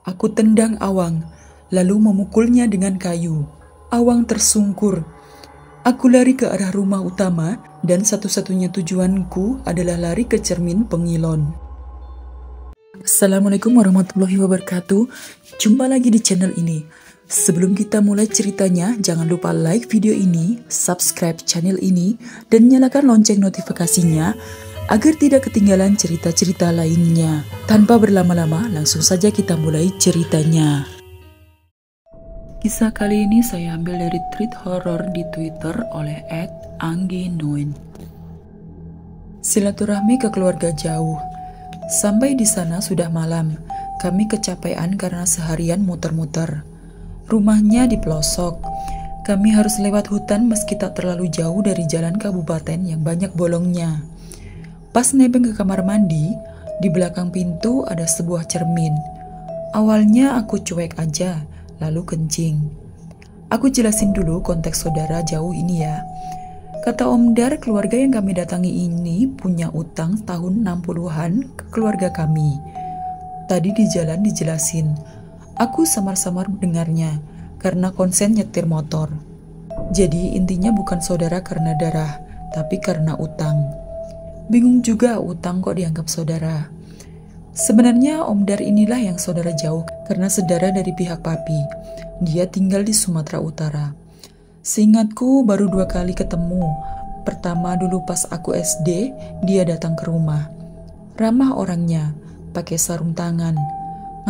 Aku tendang Awang, lalu memukulnya dengan kayu. Awang tersungkur. Aku lari ke arah rumah utama dan satu-satunya tujuanku adalah lari ke cermin pengilon. Assalamualaikum warahmatullahi wabarakatuh. Jumpa lagi di channel ini. Sebelum kita mulai ceritanya, jangan lupa like video ini, subscribe channel ini, dan nyalakan lonceng notifikasinya agar tidak ketinggalan cerita-cerita lainnya. Tanpa berlama-lama, langsung saja kita mulai ceritanya. Kisah kali ini saya ambil dari tweet horor di Twitter oleh @angginuin. Silaturahmi ke keluarga jauh. Sampai di sana sudah malam. Kami kecapean karena seharian muter-muter. Rumahnya di pelosok. Kami harus lewat hutan meski tak terlalu jauh dari jalan kabupaten yang banyak bolongnya. Pas nebeng ke kamar mandi, di belakang pintu ada sebuah cermin. Awalnya aku cuek aja, lalu kencing. Aku jelasin dulu konteks saudara jauh ini ya. Kata Om Dar, keluarga yang kami datangi ini punya utang tahun 60-an ke keluarga kami. Tadi di jalan dijelasin. Aku samar-samar mendengarnya karena konsen nyetir motor. Jadi intinya bukan saudara karena darah, tapi karena utang. Bingung juga utang kok dianggap saudara. Sebenarnya Om Dar inilah yang saudara jauh karena saudara dari pihak papi. Dia tinggal di Sumatera Utara. Seingatku baru 2 kali ketemu. Pertama dulu pas aku SD, dia datang ke rumah. Ramah orangnya, pakai sarung tangan.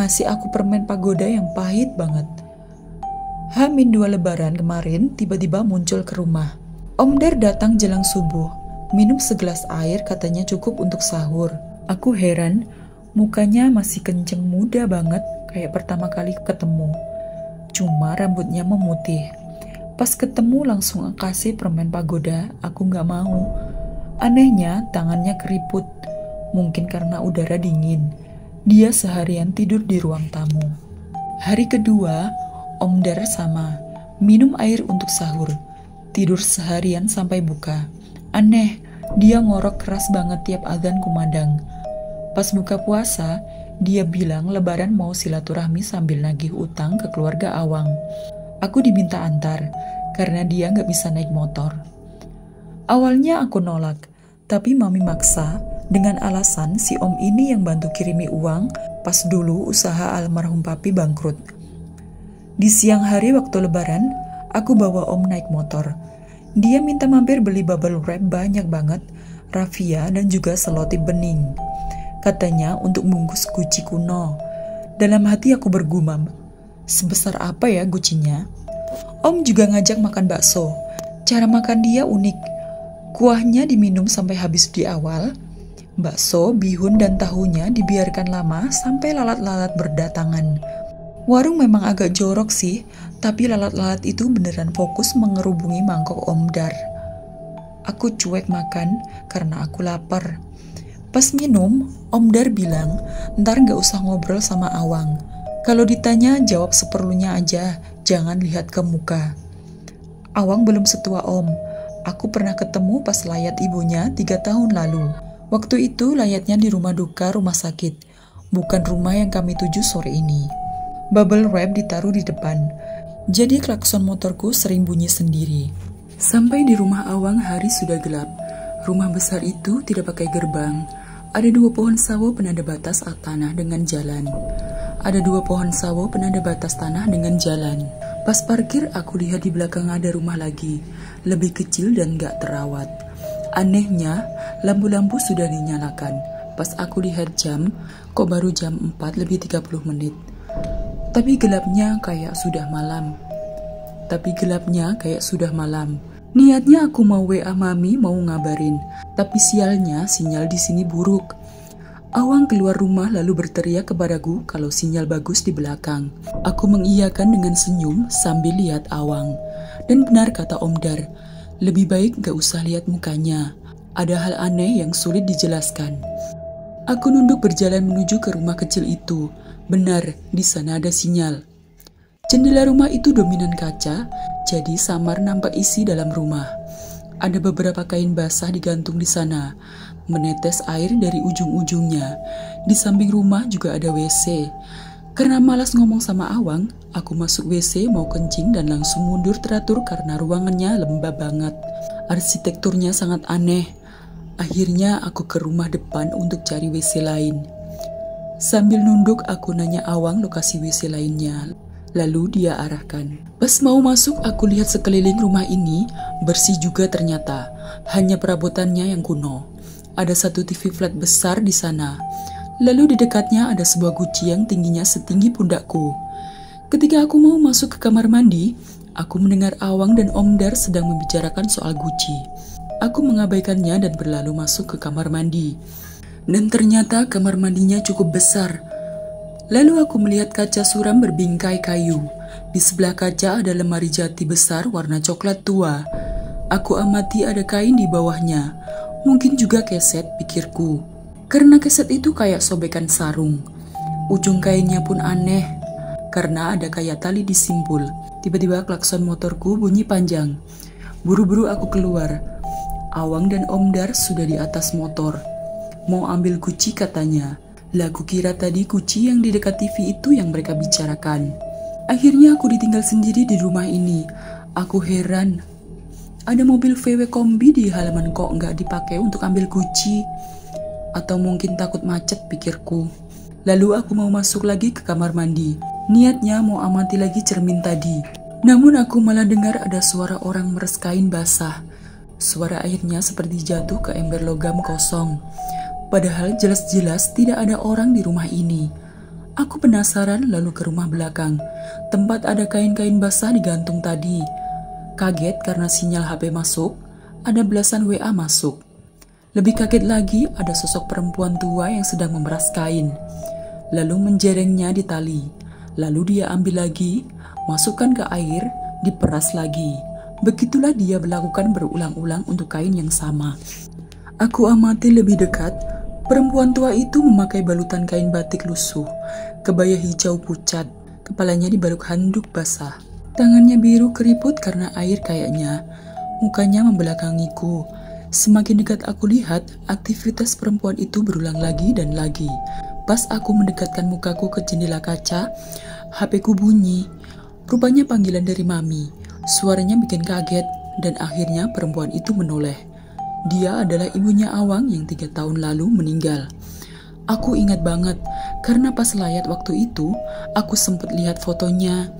Ngasih aku permen pagoda yang pahit banget. H-2 Lebaran kemarin tiba-tiba muncul ke rumah. Om Dar datang jelang subuh. Minum segelas air katanya cukup untuk sahur. Aku heran, mukanya masih kenceng muda banget kayak pertama kali ketemu. Cuma rambutnya memutih. Pas ketemu langsung kasih permen pagoda, aku gak mau. Anehnya tangannya keriput, mungkin karena udara dingin. Dia seharian tidur di ruang tamu. Hari kedua, Om Dar sama, minum air untuk sahur. Tidur seharian sampai buka. Aneh, dia ngorok keras banget tiap azan kumandang. Pas buka puasa, dia bilang lebaran mau silaturahmi sambil nagih utang ke keluarga Awang. Aku diminta antar, karena dia nggak bisa naik motor. Awalnya aku nolak, tapi mami maksa dengan alasan si om ini yang bantu kirimi uang pas dulu usaha almarhum papi bangkrut. Di siang hari waktu lebaran, aku bawa om naik motor. Dia minta mampir beli bubble wrap banyak banget, raffia dan juga selotip bening. Katanya untuk bungkus guci kuno. Dalam hati aku bergumam, sebesar apa ya gucinya? Om juga ngajak makan bakso. Cara makan dia unik. Kuahnya diminum sampai habis di awal. Bakso, bihun dan tahunya dibiarkan lama sampai lalat-lalat berdatangan. Warung memang agak jorok sih, tapi lalat-lalat itu beneran fokus mengerubungi mangkok Om Dar. Aku cuek makan karena aku lapar. Pas minum, Om Dar bilang, ntar gak usah ngobrol sama Awang. Kalau ditanya, jawab seperlunya aja, jangan lihat ke muka. Awang belum setua Om. Aku pernah ketemu pas layat ibunya 3 tahun lalu. Waktu itu layatnya di rumah duka rumah sakit, bukan rumah yang kami tuju sore ini. Bubble wrap ditaruh di depan, jadi klakson motorku sering bunyi sendiri. Sampai di rumah Awang hari sudah gelap. Rumah besar itu tidak pakai gerbang. Ada 2 pohon sawo penanda batas tanah dengan jalan. Ada 2 pohon sawo penanda batas tanah dengan jalan. Pas parkir aku lihat di belakang ada rumah lagi, lebih kecil dan gak terawat. Anehnya, lampu-lampu sudah dinyalakan. Pas aku lihat jam, kok baru jam 4 lebih 30 menit. Tapi gelapnya kayak sudah malam. Niatnya aku mau WA Mami mau ngabarin, tapi sialnya sinyal di sini buruk. Awang keluar rumah lalu berteriak kepadaku kalau sinyal bagus di belakang. Aku mengiyakan dengan senyum sambil lihat Awang. Dan benar kata Om Dar, lebih baik gak usah lihat mukanya. Ada hal aneh yang sulit dijelaskan. Aku nunduk berjalan menuju ke rumah kecil itu. Benar, di sana ada sinyal. Jendela rumah itu dominan kaca, jadi samar nampak isi dalam rumah. Ada beberapa kain basah digantung di sana, menetes air dari ujung-ujungnya. Di samping rumah juga ada WC. Karena malas ngomong sama Awang, aku masuk WC mau kencing dan langsung mundur teratur karena ruangannya lembab banget. Arsitekturnya sangat aneh. Akhirnya aku ke rumah depan untuk cari WC lain. Sambil nunduk aku nanya Awang lokasi WC lainnya. Lalu dia arahkan. Pas mau masuk aku lihat sekeliling rumah ini bersih juga ternyata. Hanya perabotannya yang kuno. Ada satu TV flat besar di sana. Lalu di dekatnya ada sebuah guci yang tingginya setinggi pundakku. Ketika aku mau masuk ke kamar mandi, aku mendengar Awang dan Om Dar sedang membicarakan soal guci. Aku mengabaikannya dan berlalu masuk ke kamar mandi. Dan ternyata kamar mandinya cukup besar. Lalu aku melihat kaca suram berbingkai kayu. Di sebelah kaca ada lemari jati besar warna coklat tua. Aku amati ada kain di bawahnya. Mungkin juga keset, pikirku. Karena keset itu kayak sobekan sarung. Ujung kainnya pun aneh, karena ada kayak tali disimpul. Tiba-tiba klakson motorku bunyi panjang. Buru-buru aku keluar. Awang dan Om Dar sudah di atas motor. Mau ambil guci katanya. Lah aku kira tadi guci yang di dekat TV itu yang mereka bicarakan. Akhirnya aku ditinggal sendiri di rumah ini. Aku heran. Ada mobil VW kombi di halaman kok nggak dipakai untuk ambil guci. Atau mungkin takut macet, pikirku. Lalu aku mau masuk lagi ke kamar mandi. Niatnya mau amati lagi cermin tadi. Namun aku malah dengar ada suara orang meres kain basah. Suara airnya seperti jatuh ke ember logam kosong. Padahal jelas-jelas tidak ada orang di rumah ini. Aku penasaran lalu ke rumah belakang. Tempat ada kain-kain basah digantung tadi. Kaget karena sinyal HP masuk. Ada belasan WA masuk. Lebih kaget lagi ada sosok perempuan tua yang sedang memeras kain. Lalu menjerengnya di tali. Lalu dia ambil lagi, masukkan ke air, diperas lagi. Begitulah dia melakukan berulang-ulang untuk kain yang sama. Aku amati lebih dekat. Perempuan tua itu memakai balutan kain batik lusuh, kebaya hijau pucat, kepalanya dibaluk handuk basah. Tangannya biru keriput karena air kayaknya. Mukanya membelakangiku. Semakin dekat aku lihat, aktivitas perempuan itu berulang lagi dan lagi. Pas aku mendekatkan mukaku ke jendela kaca, HP-ku bunyi. Rupanya panggilan dari Mami. Suaranya bikin kaget, dan akhirnya perempuan itu menoleh. Dia adalah ibunya Awang yang 3 tahun lalu meninggal. Aku ingat banget, karena pas layat waktu itu, aku sempat lihat fotonya.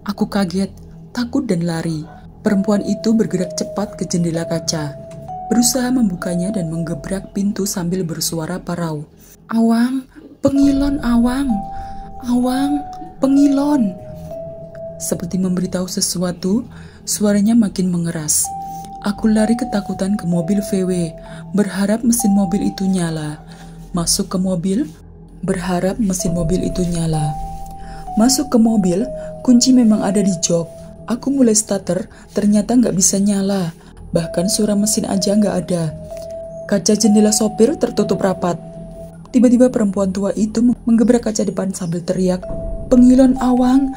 Aku kaget, takut dan lari. Perempuan itu bergerak cepat ke jendela kaca. Berusaha membukanya dan menggebrak pintu sambil bersuara parau. Awang, pengilon Awang, Awang, pengilon. Seperti memberitahu sesuatu, suaranya makin mengeras. Aku lari ketakutan ke mobil VW, berharap mesin mobil itu nyala. Masuk ke mobil, berharap mesin mobil itu nyala. Masuk ke mobil, kunci memang ada di jok. Aku mulai starter, ternyata nggak bisa nyala. Bahkan suara mesin aja nggak ada. Kaca jendela sopir tertutup rapat. Tiba-tiba perempuan tua itu menggebrak kaca depan sambil teriak, "Pengilon Awang!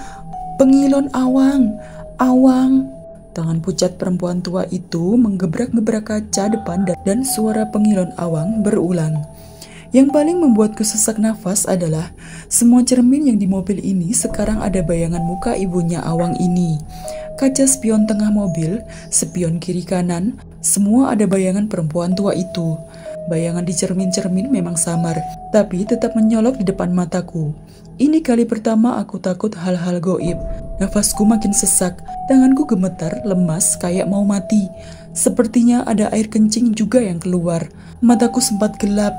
Pengilon Awang! Awang!" Tangan pucat perempuan tua itu menggebrak-gebrak kaca depan dan suara pengilon Awang berulang. Yang paling membuatku sesak nafas adalah semua cermin yang di mobil ini sekarang ada bayangan muka ibunya Awang ini. Kaca spion tengah mobil, spion kiri kanan, semua ada bayangan perempuan tua itu. Bayangan di cermin-cermin memang samar, tapi tetap menyolok di depan mataku. Ini kali pertama aku takut hal-hal goib. Nafasku makin sesak, tanganku gemetar, lemas, kayak mau mati. Sepertinya ada air kencing juga yang keluar. Mataku sempat gelap,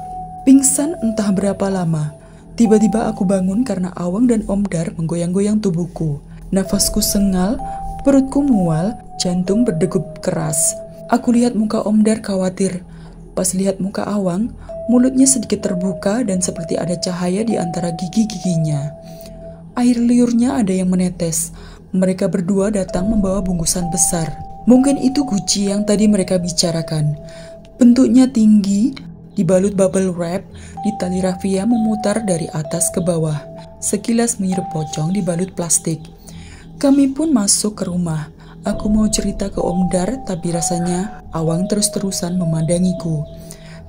pingsan entah berapa lama. Tiba-tiba aku bangun karena Awang dan Om Dar menggoyang-goyang tubuhku. Nafasku sengal, perutku mual, jantung berdegup keras. Aku lihat muka Om Dar khawatir. Pas lihat muka Awang, mulutnya sedikit terbuka dan seperti ada cahaya di antara gigi-giginya. Air liurnya ada yang menetes. Mereka berdua datang membawa bungkusan besar. Mungkin itu guci yang tadi mereka bicarakan. Bentuknya tinggi, dibalut bubble wrap, di tali rafia memutar dari atas ke bawah. Sekilas mirip pocong dibalut plastik. Kami pun masuk ke rumah. Aku mau cerita ke Om Dar, tapi rasanya Awang terus-terusan memandangiku.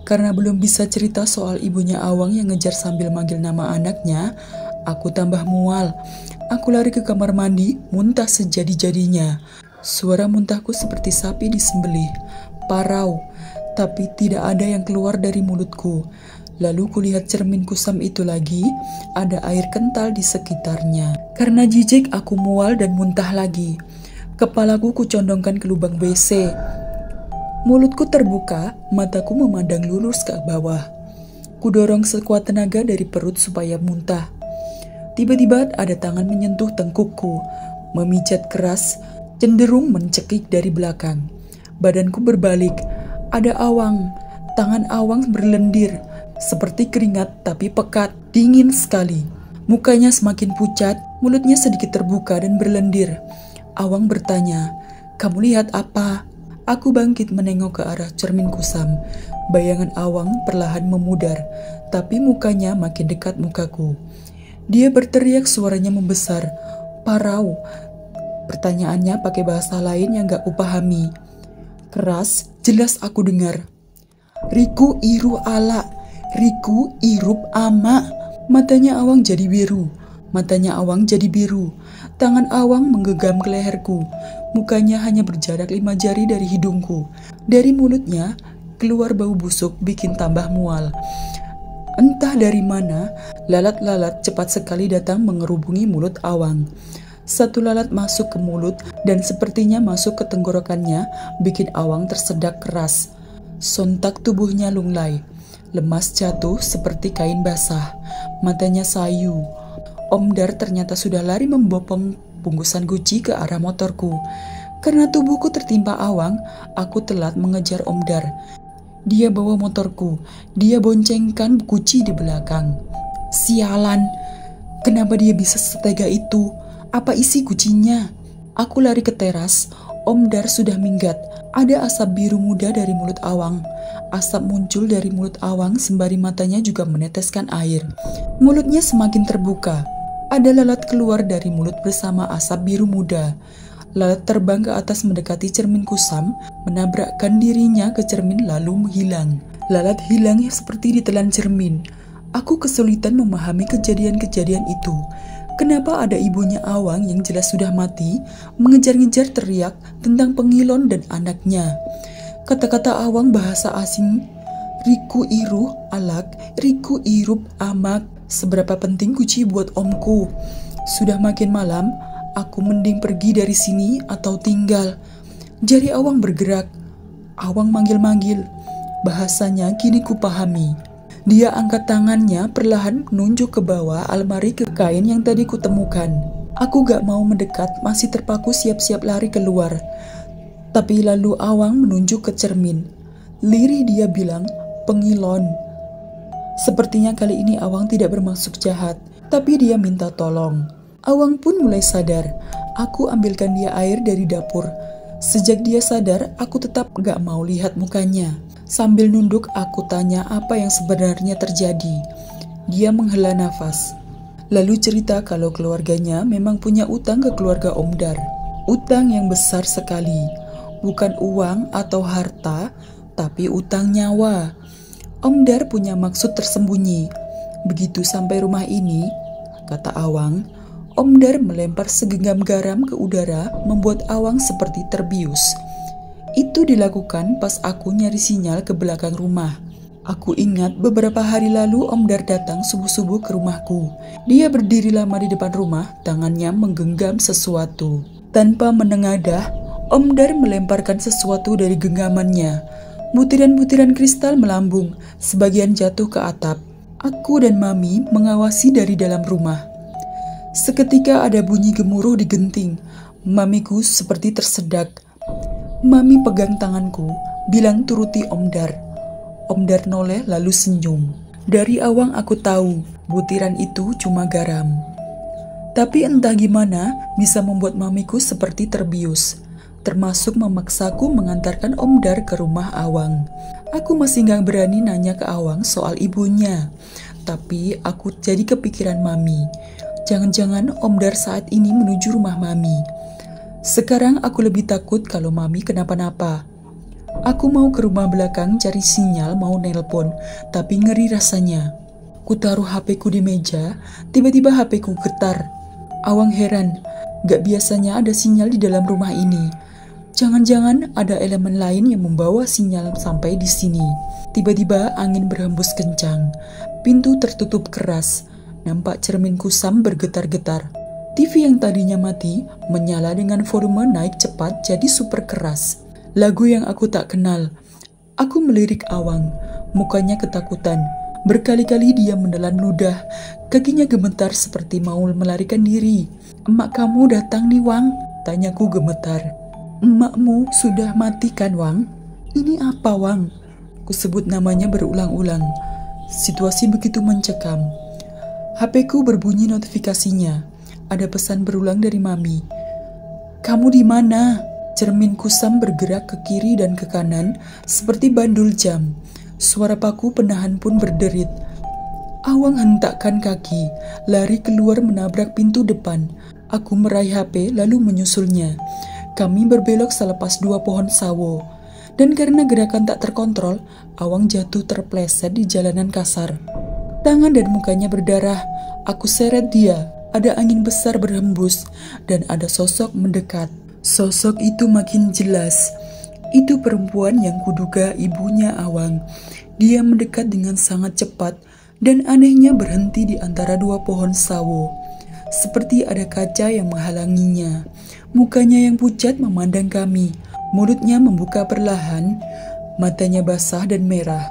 Karena belum bisa cerita soal ibunya Awang yang ngejar sambil manggil nama anaknya, Aku tambah mual. Aku lari ke kamar mandi, muntah sejadi-jadinya. Suara muntahku seperti sapi disembelih. Parau, tapi tidak ada yang keluar dari mulutku. Lalu kulihat cermin kusam itu lagi, ada air kental di sekitarnya. Karena jijik aku mual dan muntah lagi. Kepalaku kucondongkan ke lubang WC. Mulutku terbuka, mataku memandang lurus ke bawah. Kudorong sekuat tenaga dari perut supaya muntah. Tiba-tiba ada tangan menyentuh tengkukku, memijat keras, cenderung mencekik dari belakang. Badanku berbalik, ada Awang. Tangan Awang berlendir, seperti keringat tapi pekat, dingin sekali. Mukanya semakin pucat, mulutnya sedikit terbuka dan berlendir. Awang bertanya, "Kamu lihat apa?" Aku bangkit menengok ke arah cermin kusam. Bayangan Awang perlahan memudar, tapi mukanya makin dekat mukaku. Dia berteriak, suaranya membesar. "Parau." Pertanyaannya pakai bahasa lain yang gak kupahami. Keras, jelas aku dengar. "Riku iru ala, Riku irup ama." Matanya Awang jadi biru. Matanya Awang jadi biru. Tangan Awang menggenggam ke leherku. Mukanya hanya berjarak 5 jari dari hidungku. Dari mulutnya keluar bau busuk bikin tambah mual. Entah dari mana, lalat-lalat cepat sekali datang mengerubungi mulut Awang. Satu lalat masuk ke mulut dan sepertinya masuk ke tenggorokannya, bikin Awang tersedak keras. Sontak tubuhnya lunglai, lemas jatuh seperti kain basah. Matanya sayu. Om Dar ternyata sudah lari membopong bungkusan Gucci ke arah motorku. Karena tubuhku tertimpa Awang, aku telat mengejar Om Dar. Dia bawa motorku, dia boncengkan Gucci di belakang. Sialan, kenapa dia bisa setega itu? Apa isi Gucci-nya? Aku lari ke teras, Om Dar sudah minggat. Ada asap biru muda dari mulut Awang. Asap muncul dari mulut Awang sembari matanya juga meneteskan air. Mulutnya semakin terbuka. Ada lalat keluar dari mulut bersama asap biru muda. Lalat terbang ke atas mendekati cermin kusam, menabrakkan dirinya ke cermin lalu menghilang. Lalat hilang seperti ditelan cermin. Aku kesulitan memahami kejadian-kejadian itu. Kenapa ada ibunya Awang yang jelas sudah mati, mengejar-ngejar teriak tentang Pengilon dan anaknya. Kata-kata Awang bahasa asing, Riku iru alak, Riku irup amak. Seberapa penting Gucci buat omku. Sudah makin malam, aku mending pergi dari sini atau tinggal. Jari Awang bergerak. Awang manggil-manggil. Bahasanya kini kupahami. Dia angkat tangannya perlahan menunjuk ke bawah almari ke kain yang tadi kutemukan. Aku gak mau mendekat, masih terpaku siap-siap lari keluar. Tapi lalu Awang menunjuk ke cermin. Lirih dia bilang, Pengilon. Sepertinya kali ini Awang tidak bermaksud jahat, tapi dia minta tolong. Awang pun mulai sadar. Aku ambilkan dia air dari dapur. Sejak dia sadar, aku tetap gak mau lihat mukanya. Sambil nunduk, aku tanya apa yang sebenarnya terjadi. Dia menghela nafas. Lalu cerita kalau keluarganya memang punya utang ke keluarga Om Dar. Utang yang besar sekali. Bukan uang atau harta, tapi utang nyawa. Om Dar punya maksud tersembunyi. Begitu sampai rumah ini, kata Awang, Om Dar melempar segenggam garam ke udara, membuat Awang seperti terbius. Itu dilakukan pas aku nyari sinyal ke belakang rumah. Aku ingat beberapa hari lalu Om Dar datang subuh-subuh ke rumahku. Dia berdiri lama di depan rumah, tangannya menggenggam sesuatu. Tanpa menengadah, Om Dar melemparkan sesuatu dari genggamannya. Butiran-butiran kristal melambung, sebagian jatuh ke atap. Aku dan Mami mengawasi dari dalam rumah. Seketika ada bunyi gemuruh di genting. Mamiku seperti tersedak. Mami pegang tanganku, bilang turuti Om Dar. Om Dar noleh lalu senyum. Dari Awang aku tahu, butiran itu cuma garam. Tapi entah gimana bisa membuat mamiku seperti terbius. Termasuk memaksaku mengantarkan Om Dar ke rumah Awang. Aku masih gak berani nanya ke Awang soal ibunya. Tapi aku jadi kepikiran Mami. Jangan-jangan Om Dar saat ini menuju rumah Mami. Sekarang aku lebih takut kalau Mami kenapa-napa. Aku mau ke rumah belakang cari sinyal mau nelpon, tapi ngeri rasanya. Ku taruh HP-ku di meja, tiba-tiba HP-ku getar. Awang heran, gak biasanya ada sinyal di dalam rumah ini. Jangan-jangan ada elemen lain yang membawa sinyal sampai di sini. Tiba-tiba angin berhembus kencang. Pintu tertutup keras. Nampak cermin kusam bergetar-getar. TV yang tadinya mati menyala dengan volume naik cepat jadi super keras. Lagu yang aku tak kenal. Aku melirik Awang. Mukanya ketakutan. Berkali-kali dia menelan ludah. Kakinya gemetar seperti mau melarikan diri. "Emak kamu datang nih, Wang?" tanyaku gemetar. "Emakmu sudah mati kan, Wang?" "Ini apa, Wang?" Kusebut namanya berulang-ulang. Situasi begitu mencekam. HP-ku berbunyi notifikasinya. Ada pesan berulang dari Mami. "Kamu di mana?" Cermin kusam bergerak ke kiri dan ke kanan seperti bandul jam. Suara paku penahan pun berderit. Awang hentakkan kaki, lari keluar menabrak pintu depan. Aku meraih HP lalu menyusulnya. Kami berbelok selepas 2 pohon sawo. Dan karena gerakan tak terkontrol, Awang jatuh terpleset di jalanan kasar. Tangan dan mukanya berdarah. Aku seret dia. Ada angin besar berhembus dan ada sosok mendekat. Sosok itu makin jelas. Itu perempuan yang kuduga ibunya Awang. Dia mendekat dengan sangat cepat dan anehnya berhenti di antara 2 pohon sawo. Seperti ada kaca yang menghalanginya. Mukanya yang pucat memandang kami. Mulutnya membuka perlahan. Matanya basah dan merah.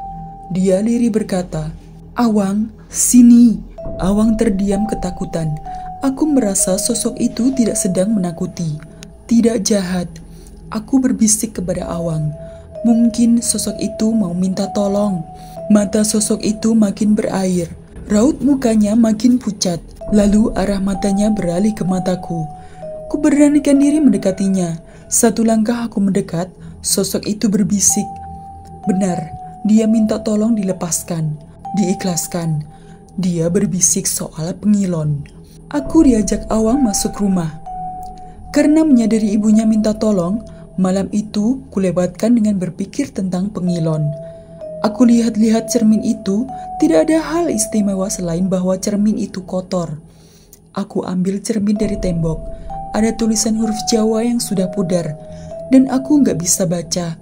Dia lirih berkata, "Awang, sini." Awang terdiam ketakutan. Aku merasa sosok itu tidak sedang menakuti. Tidak jahat. Aku berbisik kepada Awang. Mungkin sosok itu mau minta tolong. Mata sosok itu makin berair. Raut mukanya makin pucat. Lalu arah matanya beralih ke mataku. Ku beranikan diri mendekatinya. 1 langkah aku mendekat, sosok itu berbisik. Benar, dia minta tolong dilepaskan, diikhlaskan. Dia berbisik soal pengilon. Aku diajak Awang masuk rumah. Karena menyadari ibunya minta tolong, malam itu kulewatkan dengan berpikir tentang pengilon. Aku lihat-lihat cermin itu, tidak ada hal istimewa selain bahwa cermin itu kotor. Aku ambil cermin dari tembok. Ada tulisan huruf Jawa yang sudah pudar, dan aku nggak bisa baca.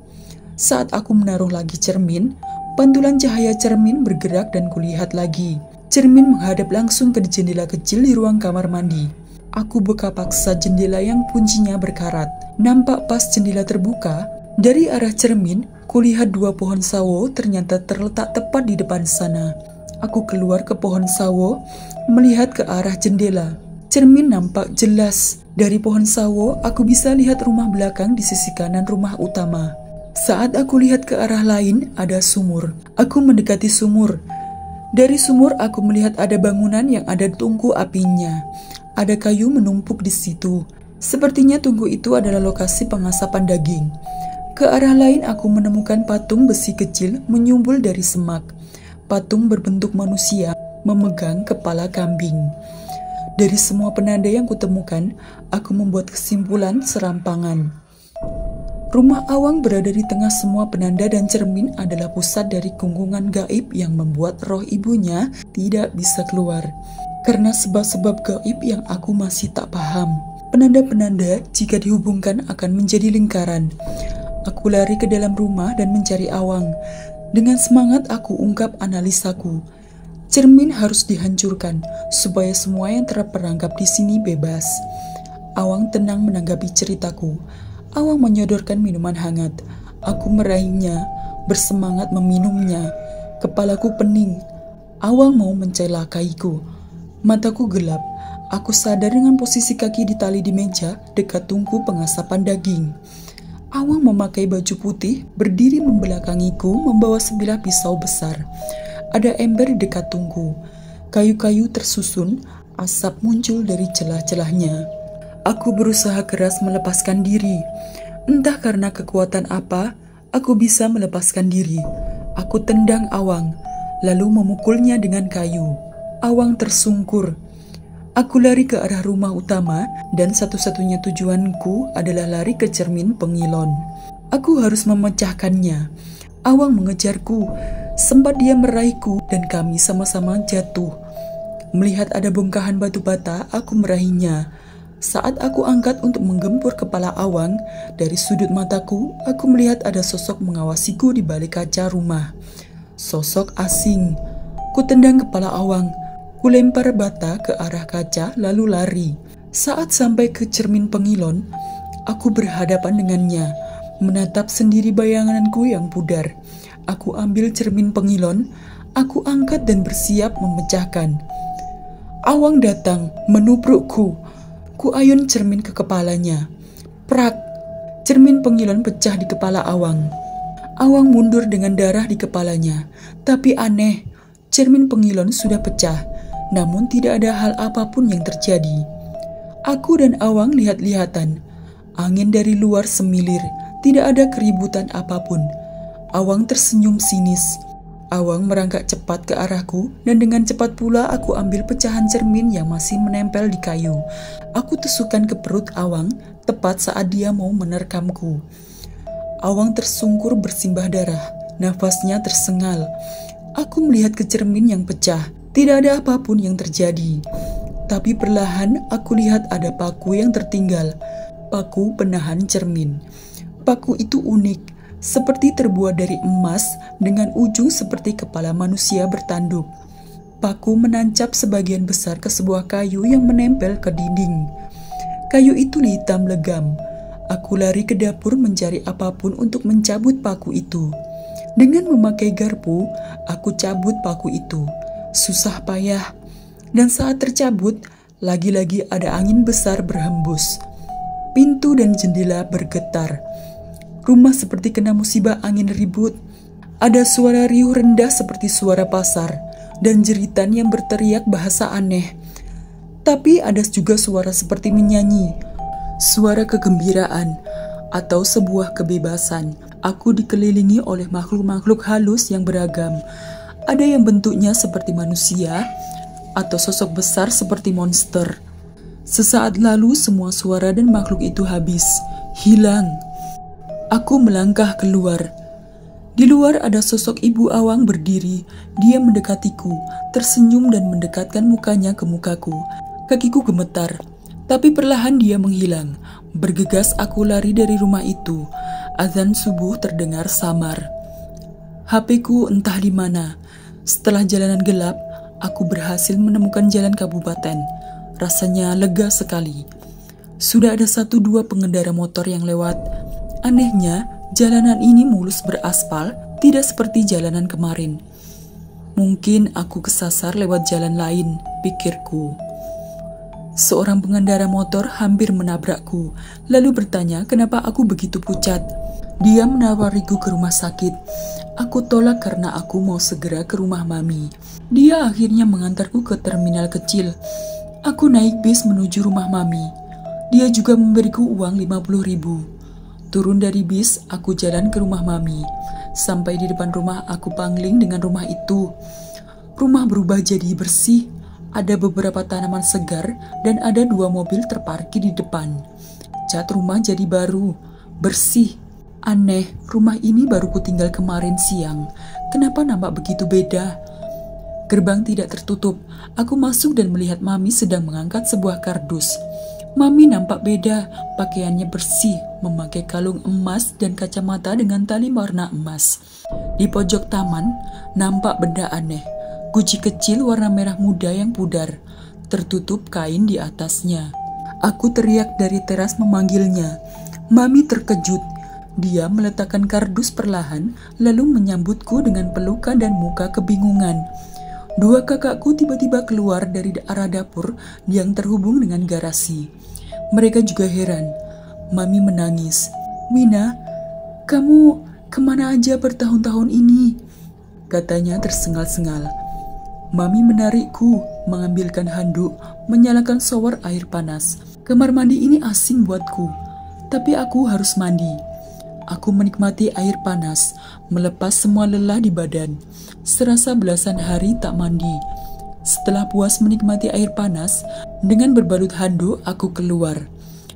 Saat aku menaruh lagi cermin, pantulan cahaya cermin bergerak dan kulihat lagi. Cermin menghadap langsung ke jendela kecil di ruang kamar mandi. Aku buka paksa jendela yang kuncinya berkarat. Nampak pas jendela terbuka, dari arah cermin, kulihat 2 pohon sawo ternyata terletak tepat di depan sana. Aku keluar ke pohon sawo, melihat ke arah jendela. Cermin nampak jelas. Dari pohon sawo, aku bisa lihat rumah belakang di sisi kanan rumah utama. Saat aku lihat ke arah lain, ada sumur. Aku mendekati sumur. Dari sumur, aku melihat ada bangunan yang ada tungku apinya. Ada kayu menumpuk di situ. Sepertinya tungku itu adalah lokasi pengasapan daging. Ke arah lain aku menemukan patung besi kecil menyumbul dari semak. Patung berbentuk manusia memegang kepala kambing. Dari semua penanda yang kutemukan, aku membuat kesimpulan serampangan. Rumah Awang berada di tengah semua penanda dan cermin adalah pusat dari gunggungan gaib yang membuat roh ibunya tidak bisa keluar. Karena sebab-sebab gaib yang aku masih tak paham. Penanda-penanda jika dihubungkan akan menjadi lingkaran. Aku lari ke dalam rumah dan mencari Awang. Dengan semangat aku ungkap analisaku. Cermin harus dihancurkan supaya semua yang terperangkap di sini bebas. Awang tenang menanggapi ceritaku. Awang menyodorkan minuman hangat. Aku meraihnya, bersemangat meminumnya. Kepalaku pening. Awang mau mencelakaiku. Mataku gelap. Aku sadar dengan posisi kaki di tali di meja dekat tungku pengasapan daging. Awang memakai baju putih, berdiri membelakangiku membawa sebilah pisau besar. Ada ember di dekat tungku. Kayu-kayu tersusun, asap muncul dari celah-celahnya. Aku berusaha keras melepaskan diri. Entah karena kekuatan apa, aku bisa melepaskan diri. Aku tendang Awang, lalu memukulnya dengan kayu. Awang tersungkur. Aku lari ke arah rumah utama dan satu-satunya tujuanku adalah lari ke cermin pengilon. Aku harus memecahkannya. Awang mengejarku. Aku tak bisa Sempat dia meraihku dan kami sama-sama jatuh. Melihat ada bongkahan batu bata, aku meraihnya. Saat aku angkat untuk menggempur kepala Awang, dari sudut mataku, aku melihat ada sosok mengawasiku di balik kaca rumah. Sosok asing. Ku tendang kepala Awang. Ku lempar bata ke arah kaca lalu lari. Saat sampai ke cermin pengilon, aku berhadapan dengannya, menatap sendiri bayanganku yang pudar. Aku ambil cermin pengilon, aku angkat dan bersiap memecahkan. Awang datang, menubrukku. Ku ayun cermin ke kepalanya. Prak! Cermin pengilon pecah di kepala Awang. Awang mundur dengan darah di kepalanya. Tapi aneh, cermin pengilon sudah pecah, namun tidak ada hal apapun yang terjadi. Aku dan Awang lihat-lihatan. Angin dari luar semilir, tidak ada keributan apapun. Awang tersenyum sinis. Awang merangkak cepat ke arahku dan dengan cepat pula aku ambil pecahan cermin yang masih menempel di kayu. Aku tusukkan ke perut Awang tepat saat dia mau menerkamku. Awang tersungkur bersimbah darah, nafasnya tersengal. Aku melihat ke cermin yang pecah, tidak ada apapun yang terjadi. Tapi perlahan aku lihat ada paku yang tertinggal, paku penahan cermin. Paku itu unik. Seperti terbuat dari emas dengan ujung seperti kepala manusia bertanduk. Paku menancap sebagian besar ke sebuah kayu yang menempel ke dinding. Kayu itu hitam legam. Aku lari ke dapur mencari apapun untuk mencabut paku itu. Dengan memakai garpu, aku cabut paku itu. Susah payah. Dan saat tercabut, lagi-lagi ada angin besar berhembus. Pintu dan jendela bergetar. Rumah seperti kena musibah angin ribut. Ada suara riuh rendah seperti suara pasar dan jeritan yang berteriak bahasa aneh. Tapi ada juga suara seperti menyanyi, suara kegembiraan atau sebuah kebebasan. Aku dikelilingi oleh makhluk-makhluk halus yang beragam. Ada yang bentuknya seperti manusia atau sosok besar seperti monster. Sesaat lalu semua suara dan makhluk itu habis, hilang. Aku melangkah keluar. Di luar ada sosok Ibu Awang berdiri. Dia mendekatiku, tersenyum dan mendekatkan mukanya ke mukaku. Kakiku gemetar, tapi perlahan dia menghilang. Bergegas aku lari dari rumah itu. Azan subuh terdengar samar. HP-ku entah di mana. Setelah jalanan gelap, aku berhasil menemukan jalan kabupaten. Rasanya lega sekali. Sudah ada 1-2 pengendara motor yang lewat. Anehnya, jalanan ini mulus beraspal, tidak seperti jalanan kemarin. Mungkin aku kesasar lewat jalan lain, pikirku. Seorang pengendara motor hampir menabrakku, lalu bertanya kenapa aku begitu pucat. Dia menawariku ke rumah sakit. Aku tolak karena aku mau segera ke rumah Mami. Dia akhirnya mengantarku ke terminal kecil. Aku naik bis menuju rumah Mami. Dia juga memberiku uang 50.000. Turun dari bis, aku jalan ke rumah Mami. Sampai di depan rumah, aku pangling dengan rumah itu. Rumah berubah jadi bersih. Ada beberapa tanaman segar dan ada 2 mobil terparkir di depan. Cat rumah jadi baru, bersih. Aneh, rumah ini baru kutinggal kemarin siang. Kenapa nampak begitu beda? Gerbang tidak tertutup. Aku masuk dan melihat Mami sedang mengangkat sebuah kardus. Mami nampak beda, pakaiannya bersih, memakai kalung emas dan kacamata dengan tali warna emas. Di pojok taman, nampak benda aneh. Guci kecil warna merah muda yang pudar, tertutup kain di atasnya. Aku teriak dari teras memanggilnya. Mami terkejut. Dia meletakkan kardus perlahan, lalu menyambutku dengan pelukan dan muka kebingungan. 2 kakakku tiba-tiba keluar dari arah dapur yang terhubung dengan garasi. Mereka juga heran. Mami menangis. "Wina, kamu kemana aja bertahun-tahun ini?" katanya tersengal-sengal. Mami menarikku, mengambilkan handuk, menyalakan shower air panas. Kamar mandi ini asing buatku, tapi aku harus mandi. Aku menikmati air panas, melepas semua lelah di badan. Serasa belasan hari tak mandi. Setelah puas menikmati air panas, dengan berbalut handuk aku keluar.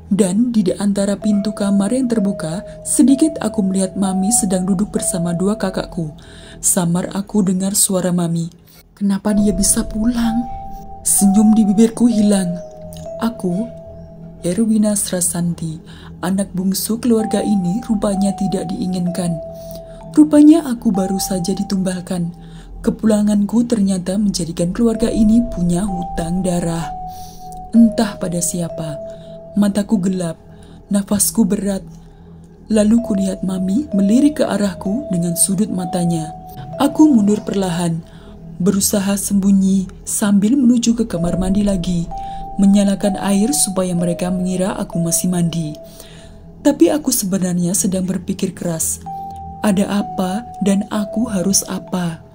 Dan di antara pintu kamar yang terbuka, sedikit aku melihat Mami sedang duduk bersama dua kakakku. Samar aku dengar suara Mami. Kenapa dia bisa pulang? Senyum di bibirku hilang. Aku, Erwina Srasanti, anak bungsu keluarga ini rupanya tidak diinginkan. Rupanya aku baru saja ditumbalkan. Kepulanganku ternyata menjadikan keluarga ini punya hutang darah. Entah pada siapa. Mataku gelap, nafasku berat. Lalu kulihat Mami melirik ke arahku dengan sudut matanya. Aku mundur perlahan, berusaha sembunyi sambil menuju ke kamar mandi lagi, menyalakan air supaya mereka mengira aku masih mandi. Tapi aku sebenarnya sedang berpikir keras. Ada apa dan aku harus apa?